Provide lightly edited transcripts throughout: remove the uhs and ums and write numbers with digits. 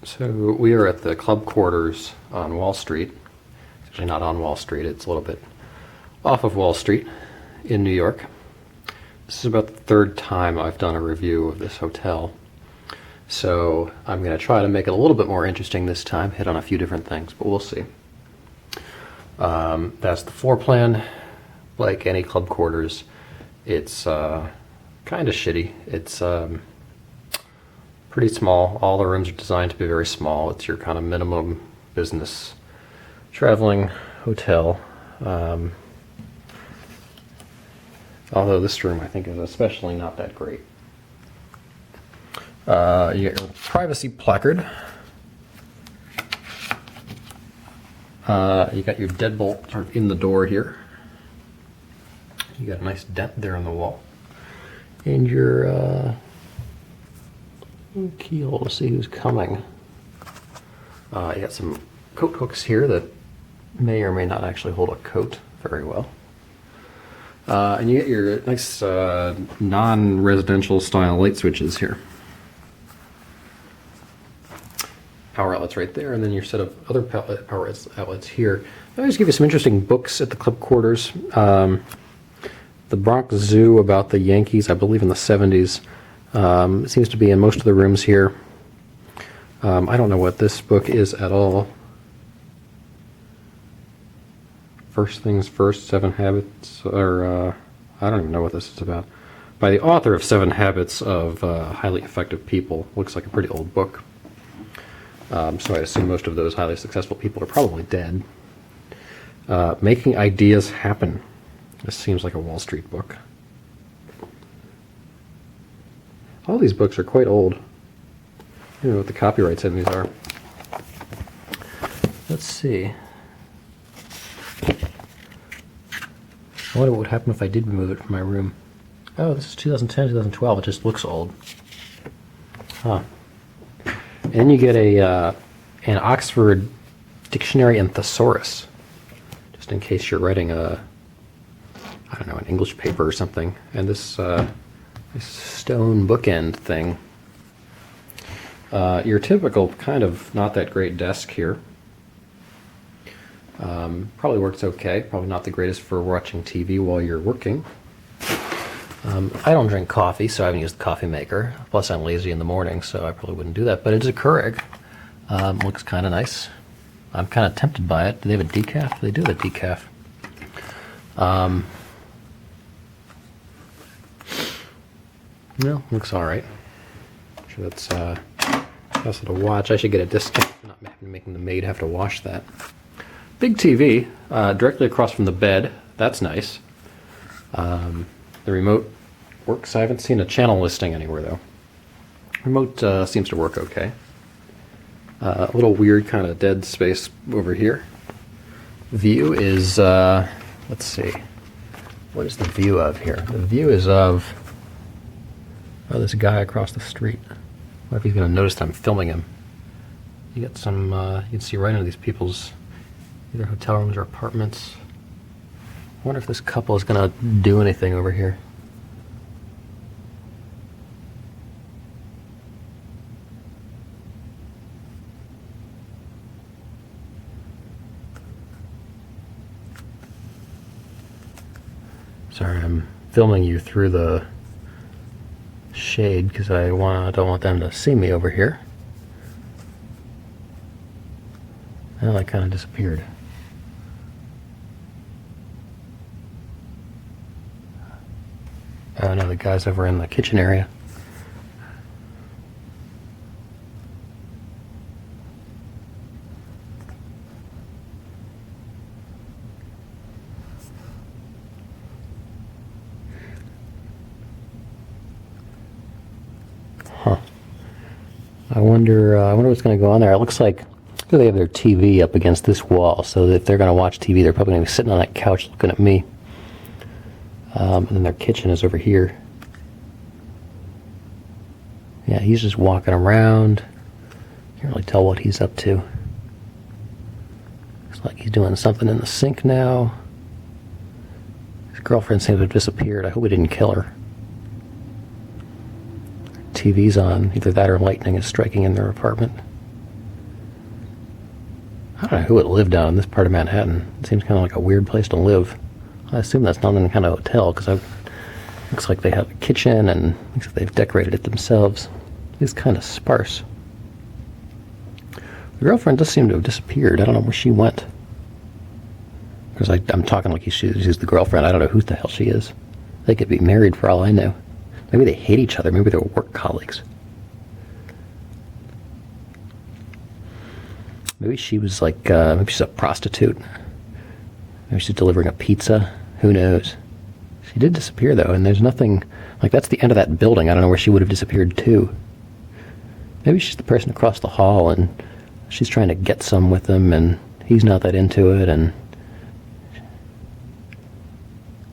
So we are at the club quarters on Wall Street. It's actually not on Wall Street, it's a little bit off of Wall Street in New York. This is about the third time I've done a review of this hotel. So I'm going to try to make it a little bit more interesting this time, hit on a few different things, but we'll see. That's the floor plan. Like any club quarters, it's kind of shitty. It's pretty small. All the rooms are designed to be very small. It's your kind of minimum business traveling hotel. Although this room I think is especially not that great. You get your privacy placard. You got your deadbolt sort of in the door here. You got a nice dent there in the wall. And your keyhole to see who's coming. You got some coat hooks here that may or may not actually hold a coat very well. And you get your nice non-residential style light switches here. Power outlets right there, and then your set of other power outlets here. I always give you some interesting books at the club quarters. The Bronx Zoo about the Yankees, I believe in the 70s. It seems to be in most of the rooms here. I don't know what this book is at all. First Things First, 7 Habits, or I don't even know what this is about. By the author of 7 Habits of Highly Effective People. Looks like a pretty old book. So I assume most of those highly successful people are probably dead. Making Ideas Happen. This seems like a Wall Street book. All these books are quite old. I don't know what the copyrights in these are. Let's see. I wonder what would happen if I did remove it from my room. Oh, this is 2010, 2012. It just looks old. Huh. And then you get an Oxford Dictionary and Thesaurus, just in case you're writing I don't know, an English paper or something. And this stone bookend thing. Your typical kind of not that great desk here. Probably works okay. Probably not the greatest for watching TV while you're working. I don't drink coffee, so I haven't used the coffee maker. Plus, I'm lazy in the morning, so I probably wouldn't do that. But it's a Keurig. Looks kind of nice. I'm kind of tempted by it. Do they have a decaf? They do have a decaf. No, looks all right. Sure, that's also to watch. I should get a discount for not making the maid have to wash that. Big TV directly across from the bed. That's nice. The remote works. I haven't seen a channel listing anywhere though. Remote seems to work okay. A little weird kind of dead space over here. View is, let's see. What is the view of here? The view is of this guy across the street. I wonder if he's going to notice that I'm filming him. You get some, you can see right into these people's either hotel rooms or apartments. I wonder if this couple is going to do anything over here. Sorry, I'm filming you through the shade because I don't want them to see me over here. Well, I kind of disappeared. Oh no, the guy's over in the kitchen area. Huh. I wonder what's going to go on there. It looks like they have their TV up against this wall, so if they're going to watch TV, they're probably going to be sitting on that couch looking at me. And then their kitchen is over here. Yeah, he's just walking around. Can't really tell what he's up to. Looks like he's doing something in the sink now. His girlfriend seems to have disappeared. I hope we didn't kill her. TV's on. Either that or lightning is striking in their apartment. I don't know who would live down in this part of Manhattan. It seems kind of like a weird place to live. I assume that's not any kind of hotel, because it looks like they have a kitchen and looks like they've decorated it themselves. It's kind of sparse. The girlfriend does seem to have disappeared. I don't know where she went. Because I'm talking like she's the girlfriend. I don't know who the hell she is. They could be married for all I know. Maybe they hate each other. Maybe they're work colleagues. Maybe she was like, maybe she's a prostitute. Maybe she's delivering a pizza. Who knows? She did disappear, though, and there's nothing, like, that's the end of that building. I don't know where she would have disappeared to. Maybe she's the person across the hall, and she's trying to get some with him, and he's not that into it, and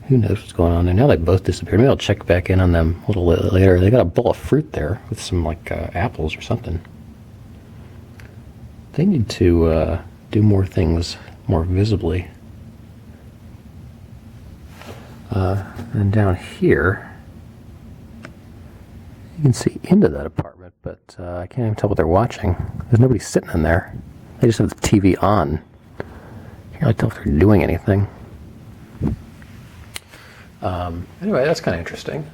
who knows what's going on there. Now they both disappeared. Maybe I'll check back in on them a little later. They got a bowl of fruit there with some, like, apples or something. They need to do more things more visibly. And down here, you can see into that apartment, but I can't even tell what they're watching. There's nobody sitting in there. They just have the TV on. Can't really tell if they're doing anything. Anyway, that's kind of interesting.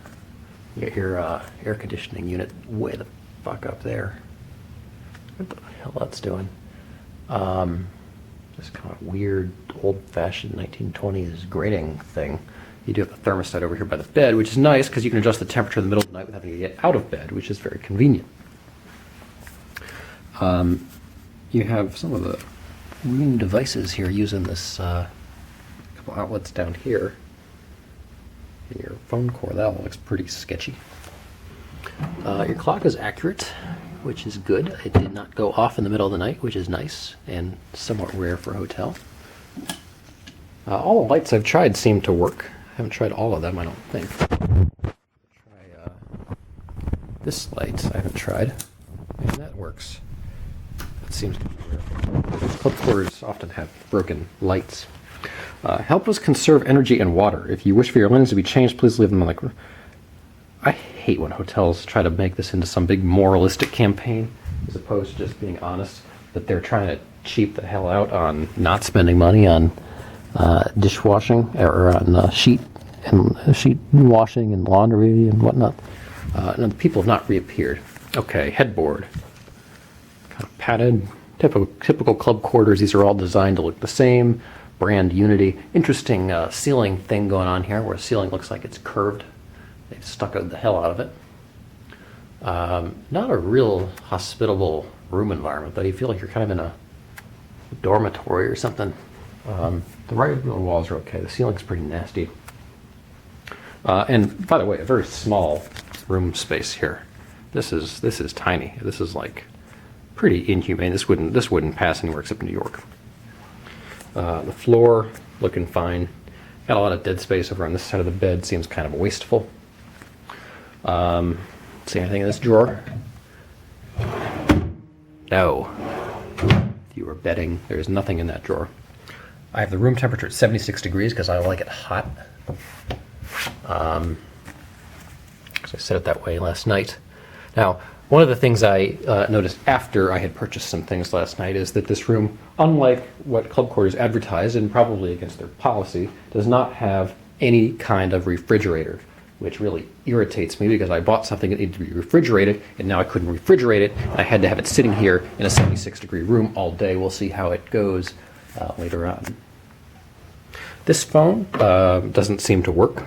You get your air conditioning unit way the fuck up there. What the hell that's doing? This kind of weird, old-fashioned 1920s grating thing. You do have a thermostat over here by the bed, which is nice because you can adjust the temperature in the middle of the night without having to get out of bed, which is very convenient. You have some of the room devices here using this couple outlets down here. And your phone cord, that one looks pretty sketchy. Your clock is accurate, which is good. It did not go off in the middle of the night, which is nice and somewhat rare for a hotel. All the lights I've tried seem to work. I haven't tried all of them, I don't think. Try this light I haven't tried, and that works. That seems to be rare. Club quarters often have broken lights. Help us conserve energy and water. If you wish for your linens to be changed, please leave them like... I hate when hotels try to make this into some big moralistic campaign, as opposed to just being honest that they're trying to cheap the hell out on not spending money on dishwashing or on sheet washing and laundry and whatnot. And the people have not reappeared. Okay, headboard. Kind of padded. Typical club quarters. These are all designed to look the same. Brand unity. Interesting ceiling thing going on here, where the ceiling looks like it's curved. They've stuccoed the hell out of it. Not a real hospitable room environment, though. You feel like you're kind of in a dormitory or something. The right walls are okay. The ceiling's pretty nasty. And by the way, a very small room space here. This is tiny. This is like pretty inhumane. This wouldn't pass anywhere except New York. The floor looking fine. Got a lot of dead space over on this side of the bed. Seems kind of wasteful. See anything in this drawer? No. If you were betting, there's nothing in that drawer. I have the room temperature at 76 degrees because I like it hot. Because I set it that way last night. Now, one of the things I noticed after I had purchased some things last night is that this room, unlike what club quarters advertise, and probably against their policy, does not have any kind of refrigerator, which really irritates me because I bought something that needed to be refrigerated, and now I couldn't refrigerate it, and I had to have it sitting here in a 76-degree room all day. We'll see how it goes later on. This phone doesn't seem to work.